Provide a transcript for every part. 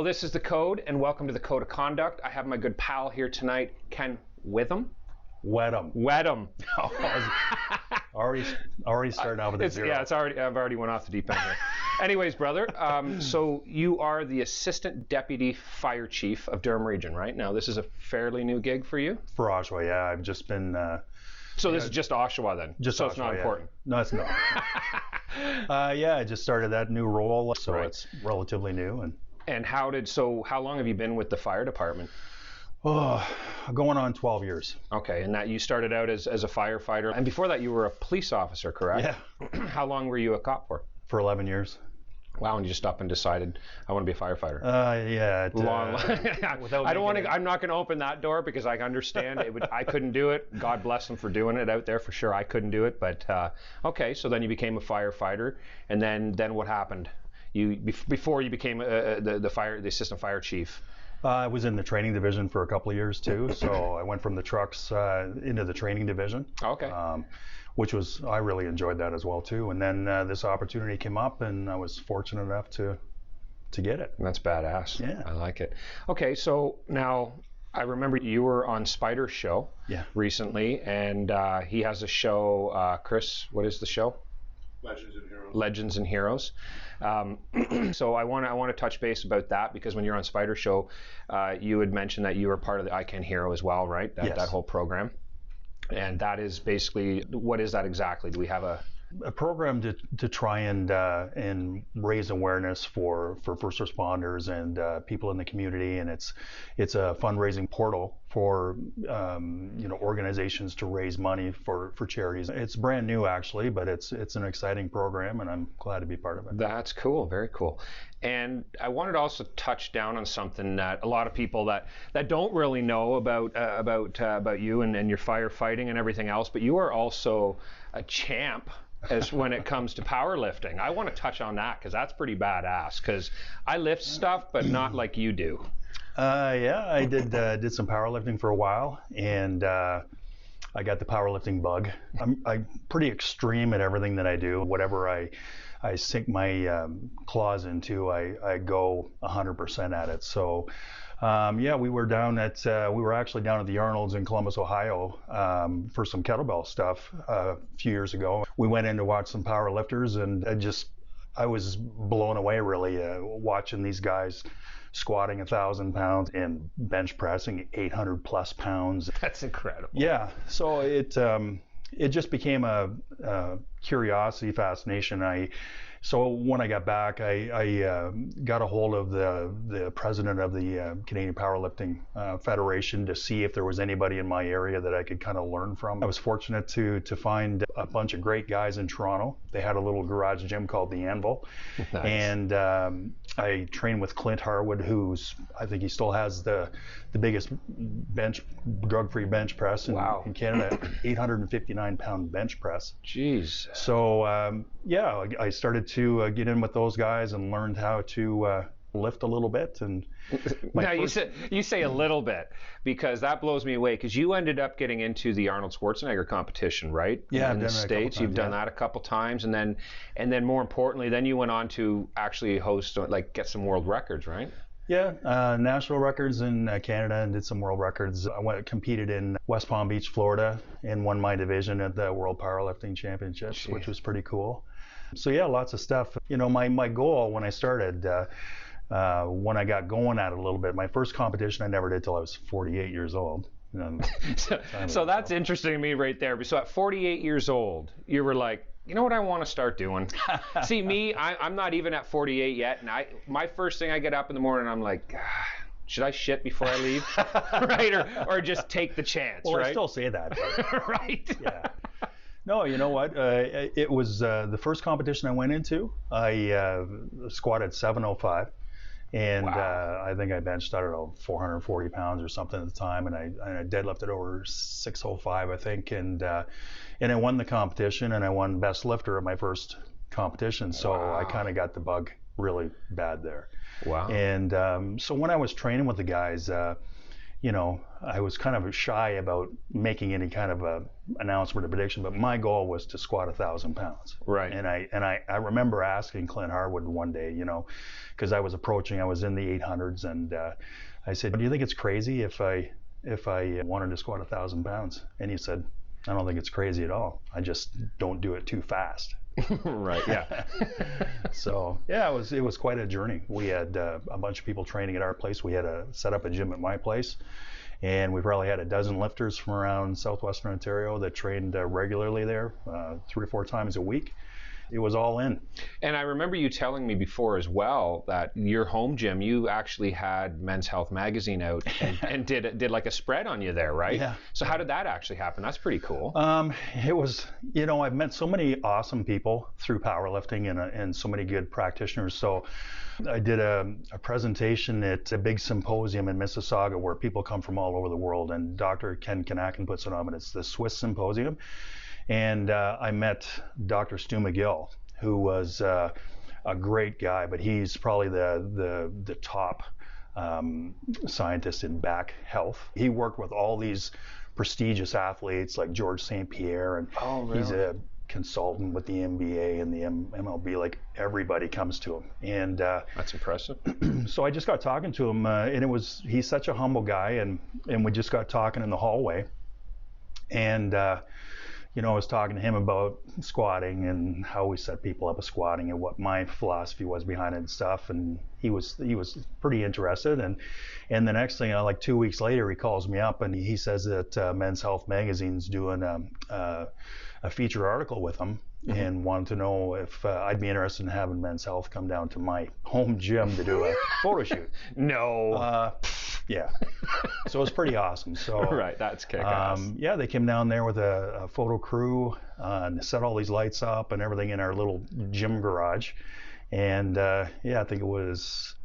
this is the Code, and welcome to the Code of Conduct. I have my good pal here tonight, Ken Witham. Wedham. Already starting out with a zero. Yeah, I've already went off the deep end here. Anyways, brother, so you are the Assistant Deputy Fire Chief of Durham Region, right? Now, this is a fairly new gig for you? For Oshawa, yeah. I've just been... so this is just Oshawa then? Just so Oshawa, it's not important? No, it's not. Yeah, I just started that new role, so Right. It's relatively new. And how long have you been with the fire department? Oh, going on 12 years. Okay, and that you started out as a firefighter, and before that you were a police officer, correct? Yeah. How long were you a cop for? For 11 years. Wow, and you just up and decided, I want to be a firefighter. Yeah. I'm not going to open that door because I understand I couldn't do it. God bless them for doing it out there for sure. I couldn't do it, but okay. So then you became a firefighter, and then what happened? Before you became the assistant fire chief. I was in the training division for a couple of years too. So I went from the trucks into the training division. Okay. I really enjoyed that as well too. And then this opportunity came up, and I was fortunate enough to get it. That's badass. Yeah. I like it. Okay, so now I remember you were on Spider's show recently, and he has a show. Chris, what is the show? Legends and Heroes. So I want to touch base about that, because when you're on Spider's show, you had mentioned that you were part of the I Can Hero as well, right? Yes. That whole program. And that is basically, what is that exactly? Do we have a program to try and raise awareness for first responders and people in the community, and it's a fundraising portal for organizations to raise money for charities. It's brand new actually, but it's an exciting program, and I'm glad to be part of it. That's cool, very cool. And I wanted to also touch down on something that a lot of people that don't really know about you and your firefighting and everything else, but you are also a champ as when it comes to powerlifting. I want to touch on that because that's pretty badass, because I lift stuff, but not like you do. Yeah, I did some powerlifting for a while, and I got the powerlifting bug. I'm pretty extreme at everything that I do. Whatever I sink my claws into, I go 100% at it. So we were actually down at the Arnold's in Columbus, Ohio, for some kettlebell stuff a few years ago. We went in to watch some power lifters, and I was blown away really, watching these guys squatting 1,000 pounds and bench pressing 800 plus pounds. That's incredible. Yeah. So it just became a curiosity, fascination. So when I got back, I got a hold of the president of the Canadian Powerlifting Federation to see if there was anybody in my area that I could kind of learn from. I was fortunate to find a bunch of great guys in Toronto. They had a little garage gym called the Anvil. Nice. And I trained with Clint Harwood, I think he still has the biggest drug-free bench press in Canada, 859-pound bench press. Jeez. So I started to get in with those guys and learned how to lift a little bit. And now you say a little bit, because that blows me away, because you ended up getting into the Arnold Schwarzenegger competition, right? Yeah, in the States. You've done that a couple times, and then more importantly, then you went on to actually get some world records, right? Yeah, national records in Canada, and did some world records. I competed in West Palm Beach, Florida, and won my division at the World Powerlifting Championships. Jeez. Which was pretty cool. So yeah, lots of stuff. My goal when I started, when I got going at it a little bit, my first competition I never did till I was 48 years old. So that's interesting to me right there. So at 48 years old, you were like, you know what I want to start doing? See, me, I'm not even at 48 yet, and my first thing I get up in the morning, I'm like, should I shit before I leave? Right? Or just take the chance, well, right? I still say that. Right? Yeah. No, you know what? It was the first competition I went into. I squatted 705. And wow. I think I benched, 440 pounds or something at the time, and I deadlifted over 605, I think, and I won the competition, and I won best lifter at my first competition. So wow. I kind of got the bug really bad there. Wow. And so when I was training with the guys, you know, I was kind of shy about making any kind of a announcement or prediction, but my goal was to squat 1,000 pounds. Right. And I remember asking Clint Harwood one day, you know, because I was in the 800s, and I said, do you think it's crazy if I wanted to squat 1,000 pounds? And he said, I don't think it's crazy at all. I just don't do it too fast. Right. Yeah. So yeah, it was quite a journey. We had a bunch of people training at our place. We had set up a gym at my place, and we probably had a dozen lifters from around southwestern Ontario that trained regularly there, 3 or 4 times a week. It was all in. And I remember you telling me before as well that your home gym, you actually had Men's Health magazine out and did like a spread on you there, right? Yeah. So how did that actually happen? That's pretty cool. It was, you know, I've met so many awesome people through powerlifting and so many good practitioners. So I did a presentation at a big symposium in Mississauga where people come from all over the world, and Dr. Ken Kanakin puts it on, and it's the Swiss Symposium. And I met Dr. Stu McGill, who was a great guy, but he's probably the top scientist in back health. He worked with all these prestigious athletes like George St. Pierre, and he's a consultant with the NBA and the MLB. Like, everybody comes to him, and that's impressive. So I just got talking to him, and he's such a humble guy, and we just got talking in the hallway, and you know, I was talking to him about squatting and how we set people up with squatting and what my philosophy was behind it and stuff. And he was pretty interested. And the next thing, like 2 weeks later, he calls me up and he says that Men's Health magazine's doing a feature article with him, and wanted to know if I'd be interested in having Men's Health come down to my home gym to do a photo shoot. No. Yeah. So it was pretty awesome. So right, that's kick-ass. Yeah, they came down there with a photo crew and set all these lights up and everything in our little gym garage. And yeah, I think it was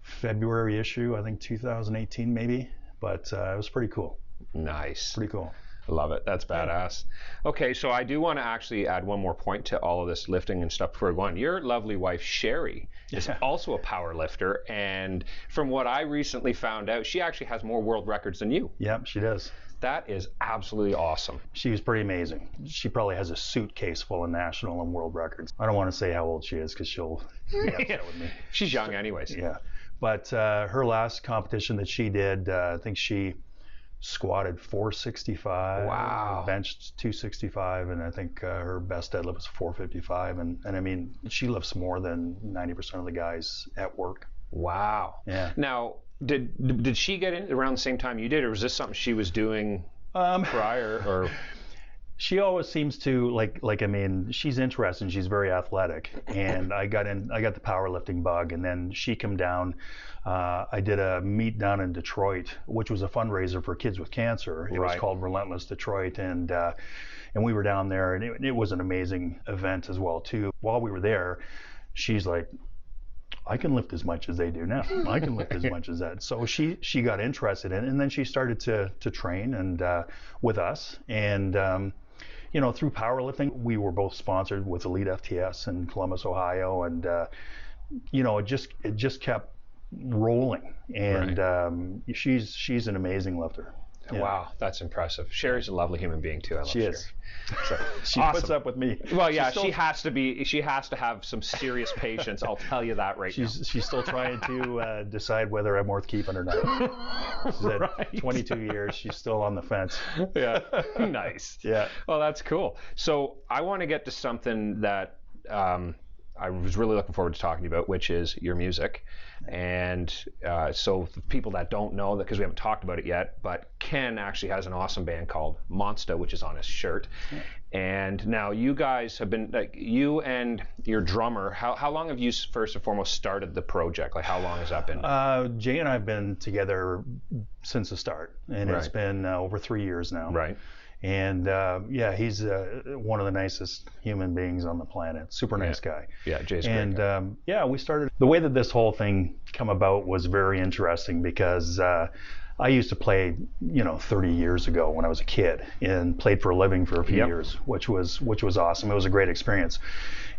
February issue, I think 2018 maybe. But it was pretty cool. Nice. Pretty cool. Love it. That's badass. Okay, so I do want to actually add one more point to all of this lifting and stuff before we go on. Your lovely wife, Sherry, is also a power lifter, and from what I recently found out, she actually has more world records than you. Yep, she does. That is absolutely awesome. She was pretty amazing. She probably has a suitcase full of national and world records. I don't want to say how old she is because she'll be upset with me. She's young anyways. Yeah, but her last competition that she did, I think she squatted 465, wow, benched 265, and I think her best deadlift was 455. And I mean, she lifts more than 90% of the guys at work. Wow. Yeah. Now, did she get in around the same time you did, or was this something she was doing prior? Or she always seems to like I mean, she's interesting. She's very athletic, and I got the powerlifting bug, and then she came down. I did a meet down in Detroit, which was a fundraiser for kids with cancer. It was called Relentless Detroit, and we were down there, and it was an amazing event as well too. While we were there, she's like, I can lift as much as they do now. I can lift as much as that. So she got interested in it, and then she started to train and with us, and you know, through powerlifting, we were both sponsored with Elite FTS in Columbus, Ohio, and you know, it just kept rolling, and she's an amazing lifter. Yeah. Wow, that's impressive. Sherry's a lovely human being too. I love Sherry. So she puts up with me. Well, yeah, she has to have some serious patience. I'll tell you that now. She's still trying to decide whether I'm worth keeping or not. She's at 22 years. She's still on the fence. Yeah, nice. Yeah. Well, that's cool. So I want to get to something that I was really looking forward to talking to you about, which is your music. And so the people that don't know that, because we haven't talked about it yet, but Ken actually has an awesome band called MONSTA, which is on his shirt. Yeah. And now you guys have been, like, you and your drummer, how long have you first and foremost started the project? Like, how long has that been? Jay and I have been together since the start, and it's been over 3 years now. Right. And yeah, he's one of the nicest human beings on the planet. Super nice guy. Yeah, Jay's a great guy. Yeah, we started. The way that this whole thing come about was very interesting because I used to play, 30 years ago when I was a kid, and played for a living for a few years, which was awesome. It was a great experience,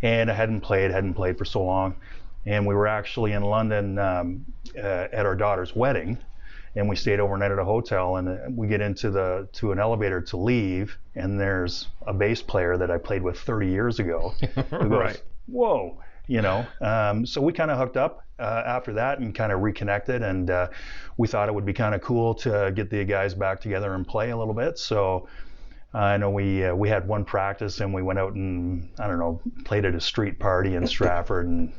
and I hadn't played for so long, and we were actually in London at our daughter's wedding. and we stayed overnight at a hotel, and we get to an elevator to leave, and there's a bass player that I played with 30 years ago who goes, Right. whoa, so we kind of hooked up after that and kind of reconnected, and we thought it would be kind of cool to get the guys back together and play a little bit. So I know we had one practice, and we went out and, I don't know, played at a street party in Stratford and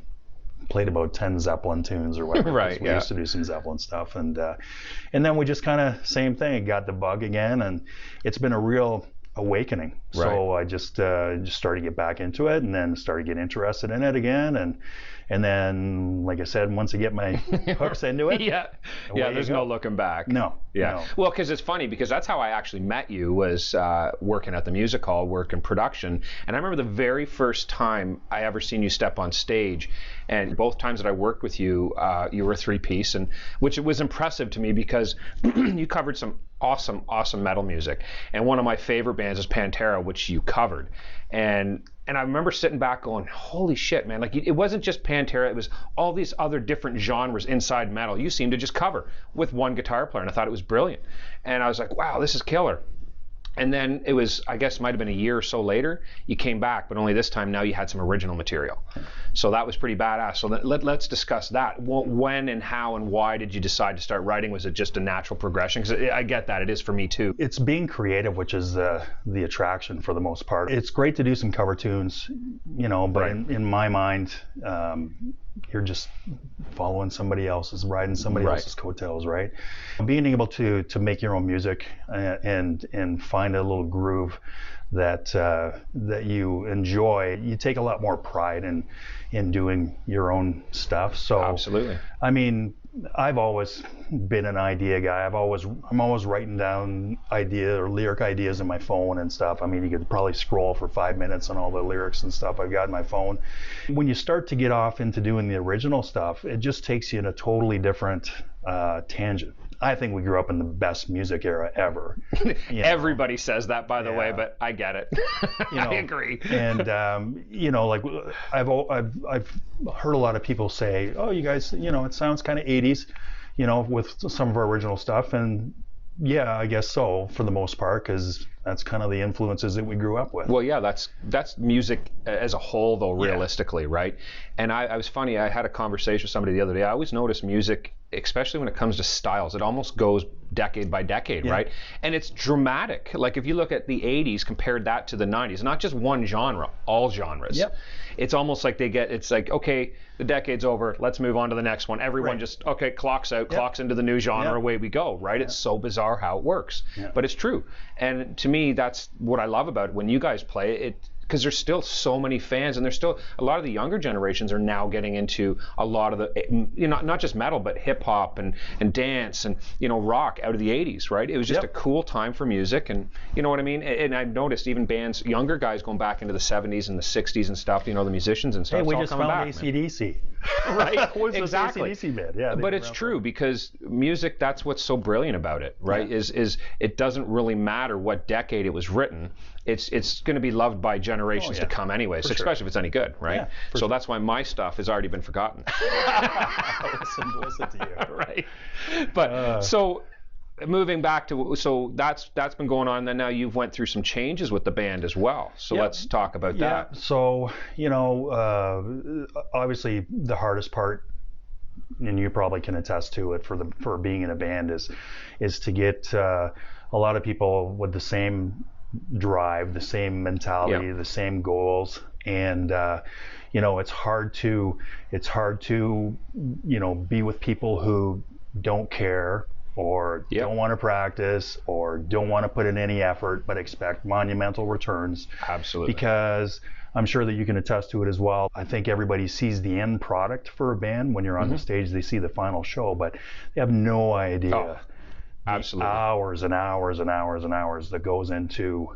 played about 10 Zeppelin tunes or whatever. Right, we used to do some Zeppelin stuff, and then we just kind of same thing, got the bug again, and it's been a real awakening. Right. So I just started to get back into it, and then started getting interested in it again, and then, like I said, once I get my hooks into it, Yeah, there's no looking back. No. Well, because it's funny, because that's how I actually met you, was working at the music hall, working production. And I remember the very first time I ever seen you step on stage, and both times that I worked with you, you were a three-piece, and which was impressive to me because you covered some awesome metal music. And one of my favorite bands is Pantera, which you covered. And I remember sitting back going, holy shit, man. Like, it wasn't just Pantera, it was all these other different genres inside metal you seemed to just cover with one guitar player, and I thought it was brilliant. And I was like, wow, this is killer. And then it was, I guess, might have been a year or so later, you came back, but only this time now you had some original material. So that was pretty badass. So let's discuss that. When and how and why did you decide to start writing? Was it just a natural progression? Because I get that, it is for me too. It's being creative, which is the attraction for the most part. It's great to do some cover tunes, but Right. in my mind, you're just following somebody else's, riding somebody Right. else's coattails, right? Being able to make your own music and find a little groove that you enjoy, you take a lot more pride in doing your own stuff. So Absolutely. I mean, I've always been an idea guy. I'm always writing down lyric ideas in my phone and stuff. I mean, you could probably scroll for 5 minutes on all the lyrics and stuff I've got in my phone. When you start to get off into doing the original stuff, it just takes you in a totally different tangent. I think we grew up in the best music era ever. Everybody says that, by the way, Yeah. but I get it. I agree. And like I've heard a lot of people say, "Oh, you guys, it sounds kind of 80s," with some of our original stuff, and yeah, I guess so for the most part, because that's kind of the influences that we grew up with. Well, yeah, that's music as a whole, though, realistically, right? And I was funny, I had a conversation with somebody the other day. I always notice music, especially when it comes to styles, it almost goes decade by decade, right? And it's dramatic. Like, if you look at the 80s, compared that to the 90s, not just one genre, all genres. Yep. It's almost like it's like, okay, the decade's over, let's move on to the next one. Everyone just, okay, clocks out, clocks into the new genre, away we go, right? It's so bizarre how it works, but it's true. And to me, that's what I love about it. When you guys play it, because there's still so many fans, and there's still a lot of the younger generations are now getting into a lot of the, not just metal, but hip hop and dance and rock out of the 80s, right? It was just a cool time for music, and you know what I mean. And I've noticed even bands, younger guys going back into the 70s and the 60s and stuff. The musicians and stuff. Hey, we it's all just coming found back, AC/DC. right? What's this Exactly. AC/DC band? Yeah, But it's true, because music, that's what's so brilliant about it, right? Is it doesn't really matter what decade it was written. It's going to be loved by generations to come anyways, especially if it's any good, right? Yeah, so that's why my stuff has already been forgotten. listen to you. Right. But so moving back to, so that's been going on, then now you've went through some changes with the band as well. So let's talk about that. So, obviously the hardest part, and you probably can attest to it for being in a band, is to get a lot of people with the same drive, the same mentality, the same goals, and it's hard to be with people who don't care or don't want to practice or don't want to put in any effort but expect monumental returns. Absolutely. Because I'm sure that you can attest to it as well. I think everybody sees the end product for a band. When you're on the stage, they see the final show, but they have no idea. Absolutely. Hours and hours and hours and hours that goes into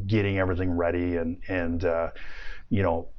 getting everything ready and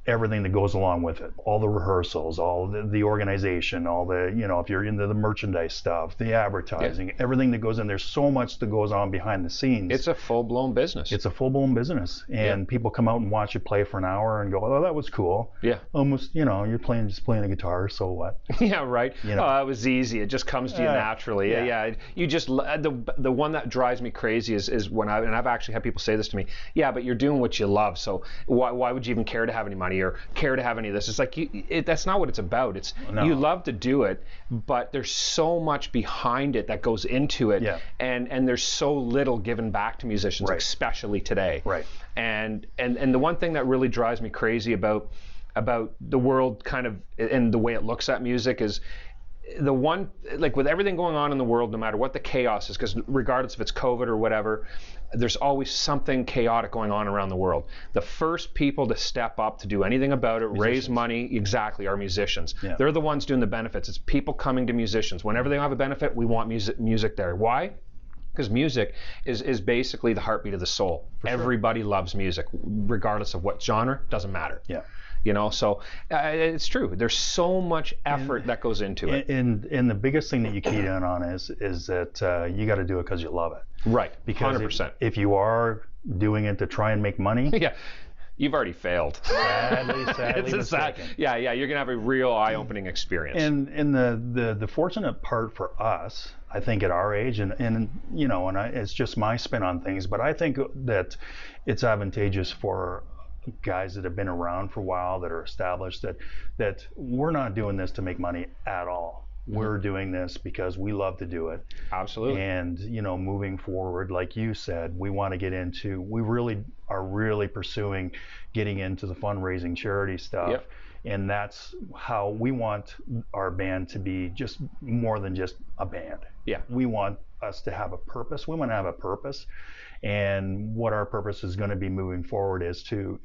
everything that goes along with it, all the rehearsals, all the organization, all the, if you're into the merchandise stuff, the advertising, everything that goes in. There's so much that goes on behind the scenes. It's a full-blown business. It's a full-blown business, and people come out and watch you play for an hour and go, oh, that was cool. Yeah. Almost, you're just playing a guitar, so what? Yeah, right. Oh, it was easy. It just comes to you naturally. Yeah. You just, the one that drives me crazy is when and I've actually had people say this to me, yeah, but you're doing what you love, so why would you even care to have any money or care to have any of this? It's like, that's not what it's about. It's you love to do it, but there's so much behind it that goes into it, and there's so little given back to musicians, especially today. Right. And the one thing that really drives me crazy about the world kind of and the way it looks at music is the one, like with everything going on in the world, no matter what the chaos is, because regardless if it's COVID or whatever, there's always something chaotic going on around the world. The first people to step up to do anything about it, raise money, are musicians. Yeah. They're the ones doing the benefits. It's people coming to musicians. Whenever they have a benefit, we want music there. Why? Because music is basically the heartbeat of the soul. Everybody loves music, regardless of what genre, doesn't matter. Yeah. So it's true. There's so much effort that goes into it. And the biggest thing that you key in on is that you got to do it because you love it. Right. Because 100%. If you are doing it to try and make money, you've already failed. Sadly mistaken. Yeah, you're gonna have a real eye-opening experience. And the fortunate part for us, I think at our age, and it's just my spin on things, but I think that it's advantageous for guys that have been around for a while, that are established, that we're not doing this to make money at all. We're doing this because we love to do it. Absolutely. And moving forward, like you said, we want to get into, we really are pursuing getting into the fundraising charity stuff. Yep. And that's how we want our band to be, just more than just a band. Yeah. We want us to have a purpose. We want to have a purpose. And what our purpose is going to be moving forward is to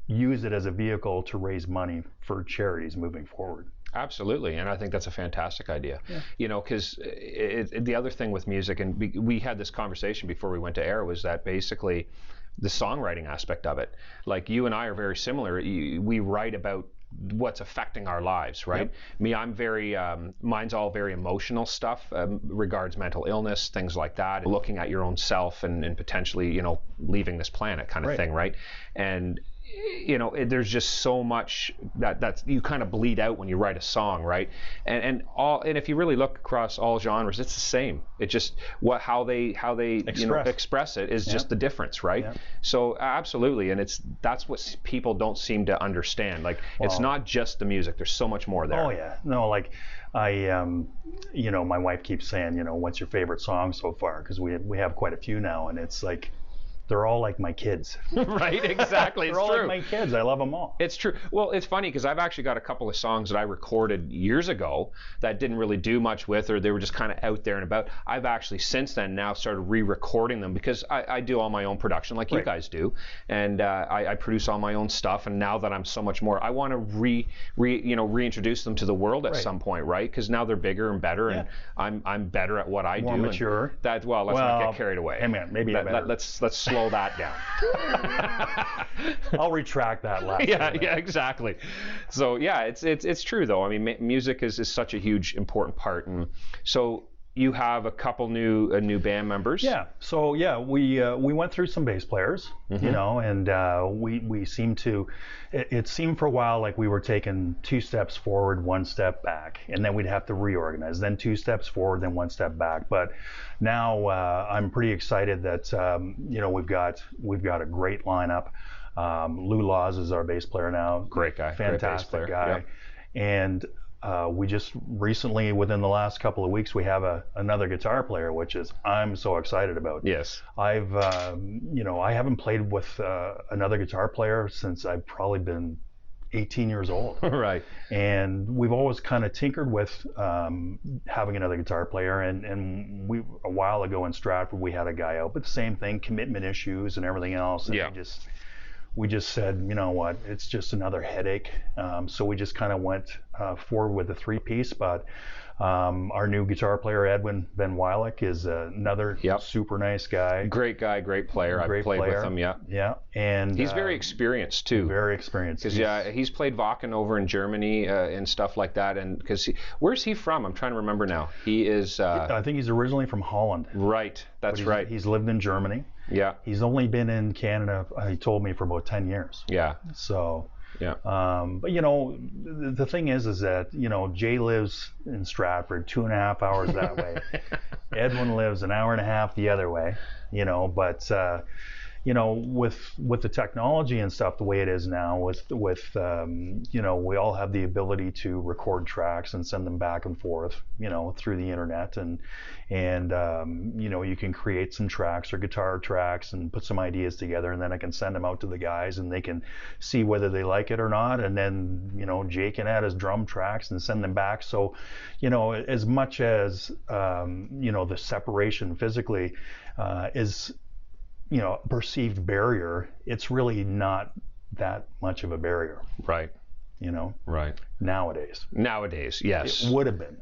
use it as a vehicle to raise money for charities moving forward. Absolutely, and I think that's a fantastic idea. Yeah. Because the other thing with music, and we had this conversation before we went to air, was that basically the songwriting aspect of it. Like, you and I are very similar. We write about what's affecting our lives, right? Yep. Me, I'm very, mine's all very emotional stuff, regards mental illness, things like that, looking at your own self and potentially, leaving this planet kind of thing, right? And there's just so much that you kind of bleed out when you write a song, right? And if you really look across all genres, it's the same. It just how they express it is just the difference, right? Yeah. So absolutely, and that's what people don't seem to understand. Like, it's not just the music. There's so much more there. Oh yeah, no, like I, my wife keeps saying, what's your favorite song so far? Because we have quite a few now, and it's like, they're all like my kids. Right, exactly. They're all true. like my kids. I love them all. It's true. Well, it's funny because I've actually got a couple of songs that I recorded years ago that didn't really do much with, or they were just kind of out there and about. I've actually since then now started re-recording them because I do all my own production like you guys do, and I produce all my own stuff. And now that I'm so much more, I want to reintroduce them to the world at some point, right? Because now they're bigger and better, and I'm better at what I do. More mature. Let's not get carried away. Hey man, maybe let's slow that down. I'll retract that last. Yeah, exactly. So yeah, it's true though. I mean, music is such a huge important part, and so you have a couple new band members. Yeah. So yeah, we went through some bass players, and we seemed to. It seemed for a while like we were taking 2 steps forward, 1 step back, and then we'd have to reorganize. Then 2 steps forward, then 1 step back. But now I'm pretty excited that we've got a great lineup. Lou Laws is our bass player now. Great guy. Fantastic guy. Yep. And we just recently, within the last couple of weeks, we have another guitar player, which I'm so excited about. Yes. I haven't played with another guitar player since I've probably been 18 years old. Right. And we've always kind of tinkered with having another guitar player. And a while ago in Stratford, we had a guy out, but the same thing, commitment issues and everything else. And we just said, you know what, it's just another headache. So we just kind of went forward with the 3-piece. But our new guitar player, Edwin Van Wylik, is another super nice guy. Great guy, great player. I've played with him, Yeah, and he's very experienced too. Very experienced. Because he's played Wacken over in Germany and stuff like that. And because where's he from? I'm trying to remember now. He is. I think he's originally from Holland. Right, that's right. He's lived in Germany. Yeah. He's only been in Canada, he told me, for about 10 years. Yeah. So. Yeah. But you know, the thing is that, you know, Jay lives in Stratford 2.5 hours that way. Edwin lives an hour and a half the other way, you know, but you know, with the technology and stuff the way it is now, with you know, we all have the ability to record tracks and send them back and forth, you know, through the internet, and you know, you can create some tracks or guitar tracks and put some ideas together, and then I can send them out to the guys and they can see whether they like it or not, and then, you know, Jay can add his drum tracks and send them back. So, you know, as much as you know, the separation physically is, you know, perceived barrier, it's really not that much of a barrier. Right. You know? Right. Nowadays, yes. It would have been.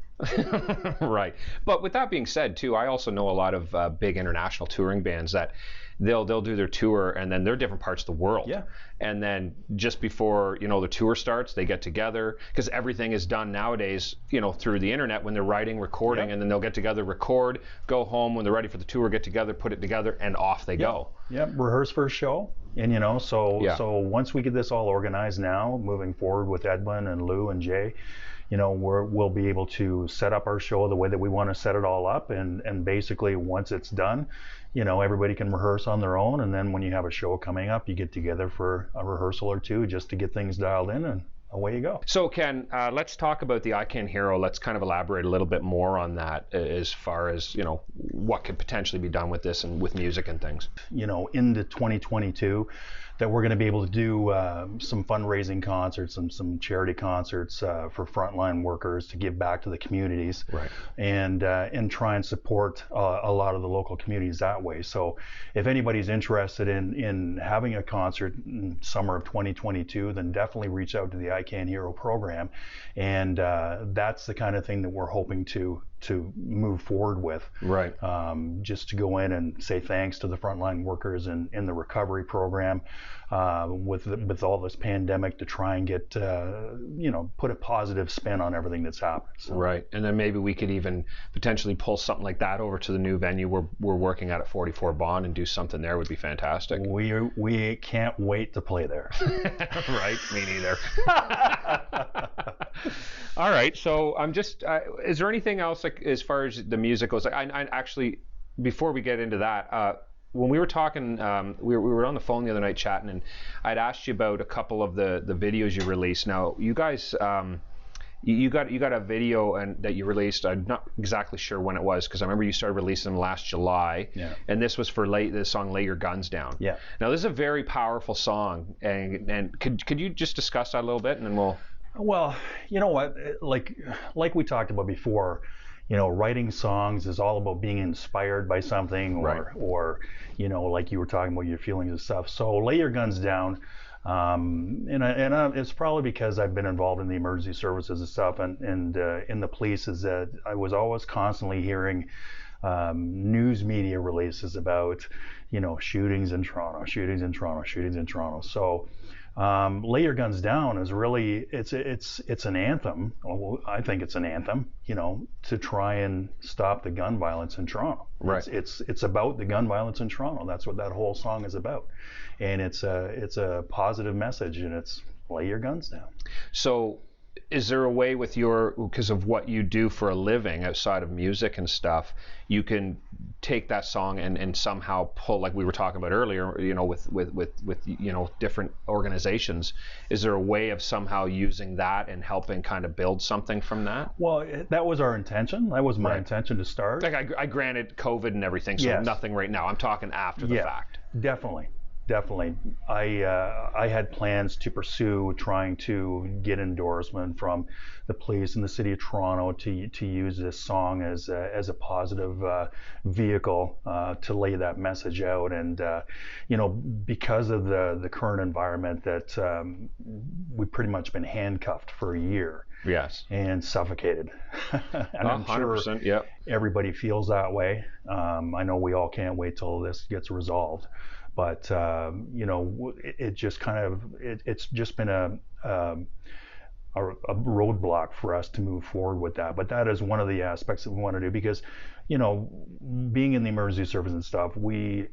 Right. But with that being said, too, I also know a lot of big international touring bands that they'll do their tour, and then they're different parts of the world. Yeah. And then just before, you know, the tour starts, they get together, because everything is done nowadays, you know, through the internet when they're writing, recording, and then they'll get together, record, go home when they're ready for the tour, get together, put it together, and off they go. Yeah. Rehearse for a show. And, you know, so once we get this all organized now, moving forward with Edwin and Lou and Jay, you know, we'll be able to set up our show the way that we want to set it all up. And basically, once it's done, you know, everybody can rehearse on their own. And then when you have a show coming up, you get together for a rehearsal or two just to get things dialed in, and away you go. So Ken, let's talk about the I Can Hero. Let's kind of elaborate a little bit more on that, as far as, you know, what could potentially be done with this and with music and things. You know, into 2022, that we're going to be able to do some fundraising concerts and some charity concerts for frontline workers to give back to the communities, right, and try and support a lot of the local communities that way. So if anybody's interested in having a concert in summer of 2022, then definitely reach out to the I Can Hero program, and that's the kind of thing that we're hoping to move forward with. Right. Just to go in and say thanks to the frontline workers in the recovery program, with all this pandemic, to try and get, you know, put a positive spin on everything that's happened. So. Right. And then maybe we could even potentially pull something like that over to the new venue we're working at 44 Bond, and do something there. Would be fantastic. We can't wait to play there. Right. Me neither. All right. So I'm just, is there anything else, like, as far as the music goes? Like, I actually, before we get into that, when we were talking, we were on the phone the other night chatting, and I'd asked you about a couple of the videos you released. Now, you guys, you got a video and that you released. I'm not exactly sure when it was, because I remember you started releasing them last July. Yeah. And this was for the song "Lay Your Guns Down." Yeah. Now, this is a very powerful song, and could you just discuss that a little bit, and then we'll. Well, you know what, like we talked about before, you know, writing songs is all about being inspired by something, or you know, like you were talking about your feelings and stuff. So Lay Your Guns Down, and it's probably because I've been involved in the emergency services and stuff, and in the police, is that I was always constantly hearing news media releases about, you know, shootings in Toronto. So Lay Your Guns Down is really, it's an anthem. Well, I think it's an anthem, you know, to try and stop the gun violence in Toronto. Right. It's about the gun violence in Toronto. That's what that whole song is about, and it's a positive message, and it's lay your guns down. So, is there a way with because of what you do for a living outside of music and stuff, you can take that song and somehow pull, like we were talking about earlier, you know, with you know, different organizations? Is there a way of somehow using that and helping kind of build something from that? Well, that was our intention. That was my intention to start. Like, I granted COVID and everything, so nothing right now. I'm talking after the fact. Definitely. definitely. I had plans to pursue trying to get endorsement from the police in the city of Toronto to use this song as a positive vehicle to lay that message out. And because of the current environment that we've pretty much been handcuffed for a year. Yes. And suffocated. And I'm 100%, sure yep. everybody feels that way. I know we all can't wait till this gets resolved. But it just it's just been a roadblock for us to move forward with that. But that is one of the aspects that we want to do because, being in the emergency service and stuff, we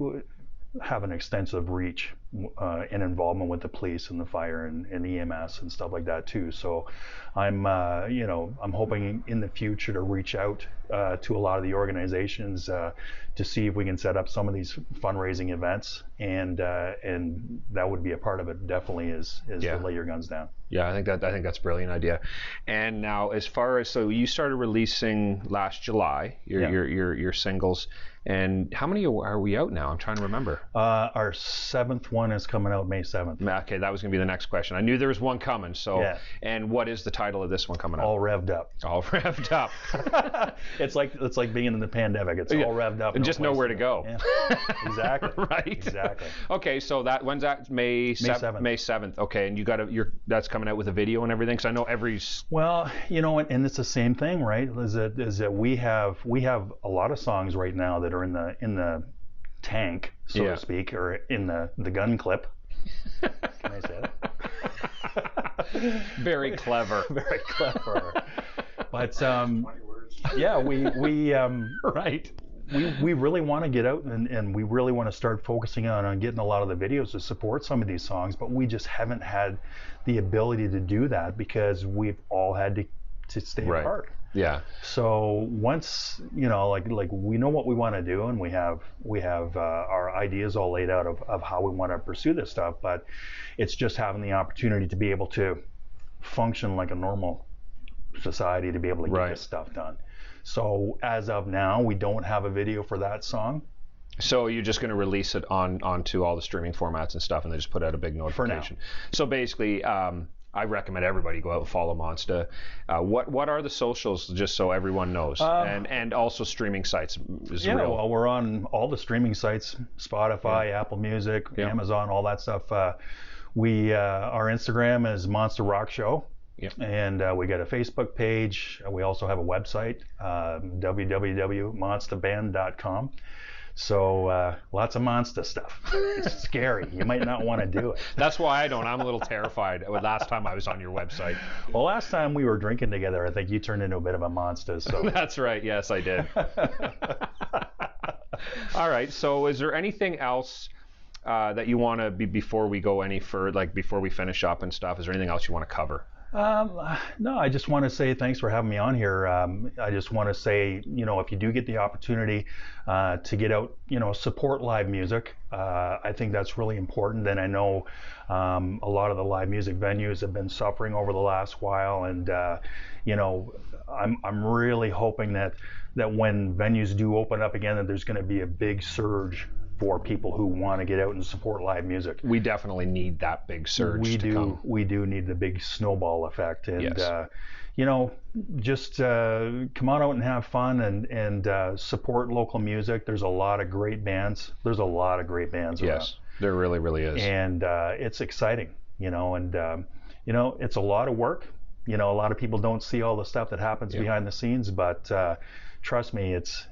have an extensive reach and involvement with the police and the fire and EMS and stuff like that too. So I'm hoping in the future to reach out to a lot of the organizations to see if we can set up some of these fundraising events, and that would be a part of it. Definitely is to lay your guns down. Yeah, I think that's a brilliant idea. And now, as far as so you started releasing last July your singles, and how many are we out now? I'm trying to remember. Our 7th one is coming out May 7th. Okay, that was going to be the next question. I knew there was one coming. So, and what is the title of this one coming up? All revved up. All revved up. It's like being in the pandemic. It's all revved up. And just know where to go. Yeah. Exactly. Right. Exactly. Okay, so when's that? May 7th. May 7th. Okay, and that's coming out with a video and everything. Because I know Well, and it's the same thing, right? Is that we have a lot of songs right now that are in the tank, so to speak, or in the gun clip. Can I say that? Very clever. Very clever. But yeah, we right. We really want to get out and we really want to start focusing on getting a lot of the videos to support some of these songs, but we just haven't had the ability to do that because we've all had to stay apart. Yeah. So once like we know what we want to do and we have our ideas all laid out of how we want to pursue this stuff, but it's just having the opportunity to be able to function like a normal society to be able to get this stuff done. So as of now, we don't have a video for that song. So you're just going to release it onto all the streaming formats and stuff, and they just put out a big notification. For now. So basically, I recommend everybody go out and follow Monsta. What are the socials, just so everyone knows, and also streaming sites? Well, we're on all the streaming sites: Spotify, Apple Music, Amazon, all that stuff. Our Instagram is Monsta Rock Show. Yep. And we got a Facebook page. We also have a website, www.monstaband.com. So lots of Monsta stuff. It's scary. You might not want to do it. That's why I don't. I'm a little terrified. Last time I was on your website. Well, last time we were drinking together, I think you turned into a bit of a monster. So that's right. Yes, I did. All right. So is there anything else that you want to before we go any further, like before we finish up and stuff? Is there anything else you want to cover? No, I just want to say thanks for having me on here. I just want to say, if you do get the opportunity to get out, support live music. I think that's really important. And I know a lot of the live music venues have been suffering over the last while. And, I'm really hoping that when venues do open up again, that there's going to be a big surge for people who want to get out and support live music. We definitely need that big surge to come. We do need the big snowball effect. And, just come on out and have fun and support local music. There's a lot of great bands. Yes, around. There really, really is. And it's exciting, and it's a lot of work. A lot of people don't see all the stuff that happens behind the scenes, but trust me, it's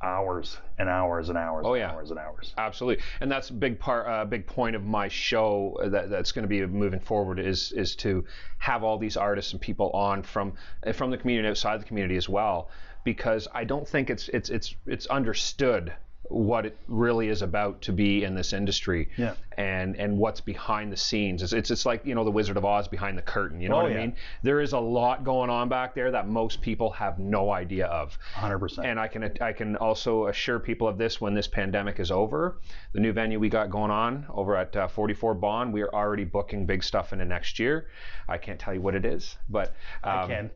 hours and hours and hours hours and hours. Absolutely. And that's a big point of my show that's going to be moving forward is to have all these artists and people on from the community and outside the community as well, because I don't think it's understood what it really is about to be in this industry. Yeah. and what's behind the scenes. It's like, you know, the Wizard of Oz behind the curtain. You know what I mean? There is a lot going on back there that most people have no idea of. 100%. And I can also assure people of this when this pandemic is over. The new venue we got going on over at 44 Bond, we are already booking big stuff into next year. I can't tell you what it is, but I can.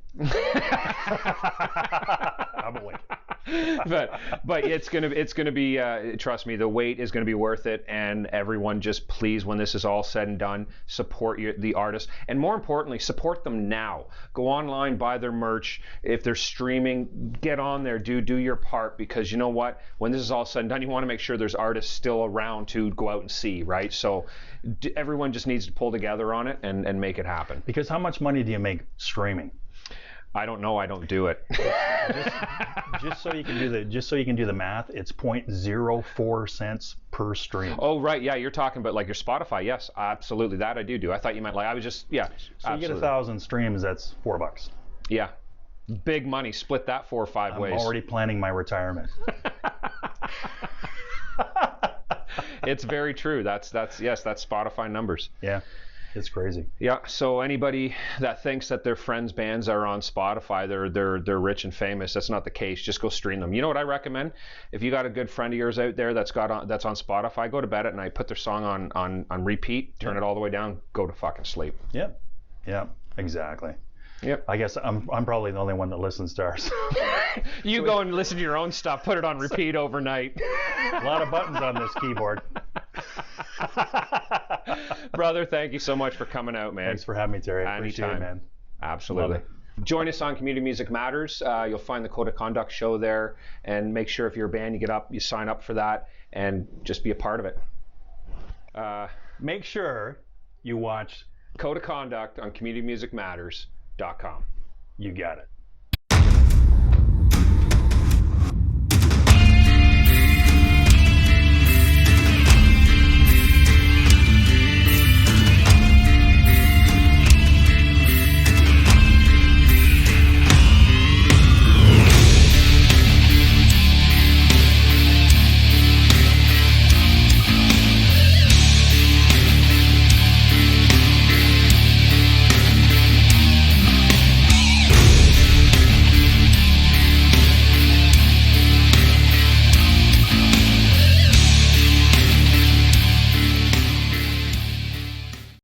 I'm awake. but it's gonna be trust me, the wait is gonna be worth it. And everyone, just please, when this is all said and done, support the artists, and more importantly, support them now. Go online, buy their merch. If they're streaming, get on there, do your part, because you know what, when this is all said and done, you want to make sure there's artists still around to go out and see, right? So everyone just needs to pull together on it and make it happen. Because how much money do you make streaming? I don't know. I don't do it. just so you can do the math, it's 0.04 cents per stream. Oh, right. Yeah, you're talking about like your Spotify. Yes, absolutely. That I do. I thought you meant like, I was just, yeah. So absolutely. You get 1,000 streams, that's $4. Yeah. Big money. Split that 4 or 5 ways. I'm already planning my retirement. It's very true. That's Spotify numbers. Yeah. It's crazy. Yeah. So anybody that thinks that their friends' bands are on Spotify, they're rich and famous. That's not the case. Just go stream them. You know what I recommend? If you got a good friend of yours out there that's on Spotify, go to bed at night, put their song on repeat, turn it all the way down, go to fucking sleep. Yep. Yeah. Exactly. Yep. I guess I'm probably the only one that listens to ours. You go and listen to your own stuff, put it on repeat overnight. A lot of buttons on this keyboard. Brother, thank you so much for coming out, man. Thanks for having me, Terry. I appreciate Anytime. it, man. Absolutely. Join us on Community Music Matters. You'll find the Code of Conduct show there, and make sure if you're a band, you sign up for that, and just be a part of it. Make sure you watch Code of Conduct on CommunityMusicMatters.com. You got it.